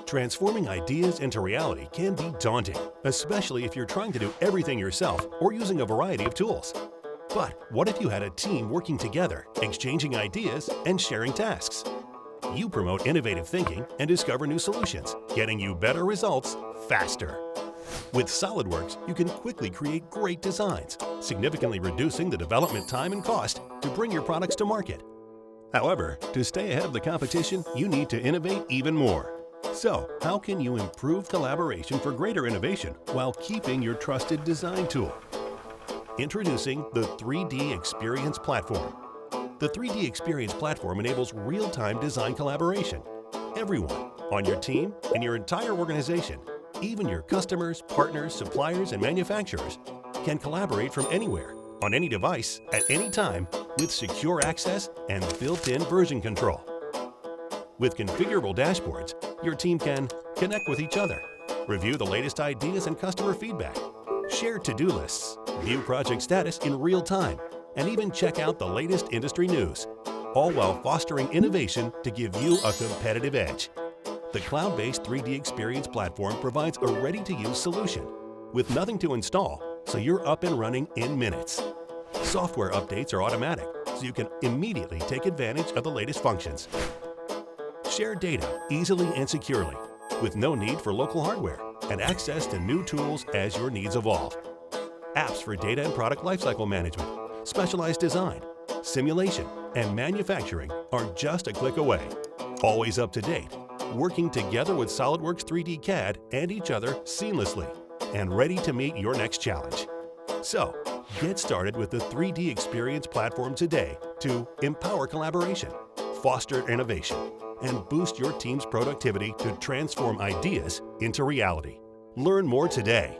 Transforming ideas into reality can be daunting, especially if you're trying to do everything yourself or using a variety of tools. But what if you had a team working together, exchanging ideas and sharing tasks? You promote innovative thinking and discover new solutions, getting you better results faster. With Solidworks, you can quickly create great designs, significantly reducing the development time and cost to bring your products to market. However, to stay ahead of the competition, you need to innovate even more. So, how can you improve collaboration for greater innovation while keeping your trusted design tool? Introducing the 3DEXPERIENCE platform. The 3DEXPERIENCE platform enables real-time design collaboration. Everyone, on your team and your entire organization, even your customers, partners, suppliers, and manufacturers, can collaborate from anywhere, on any device, at any time, with secure access and built-in version control. With configurable dashboards, your team can connect with each other, review the latest ideas and customer feedback, share to-do lists, view project status in real time, and even check out the latest industry news, all while fostering innovation to give you a competitive edge. The cloud-based 3DEXPERIENCE platform provides a ready-to-use solution with nothing to install, so you're up and running in minutes. Software updates are automatic, so you can immediately take advantage of the latest functions. Share data easily and securely, with no need for local hardware and access to new tools as your needs evolve. Apps for data and product lifecycle management, specialized design, simulation, and manufacturing are just a click away. Always up to date, working together with SolidWorks 3D CAD and each other seamlessly, and ready to meet your next challenge. So, get started with the 3DEXPERIENCE platform today to empower collaboration, foster innovation, and boost your team's productivity to transform ideas into reality. Learn more today.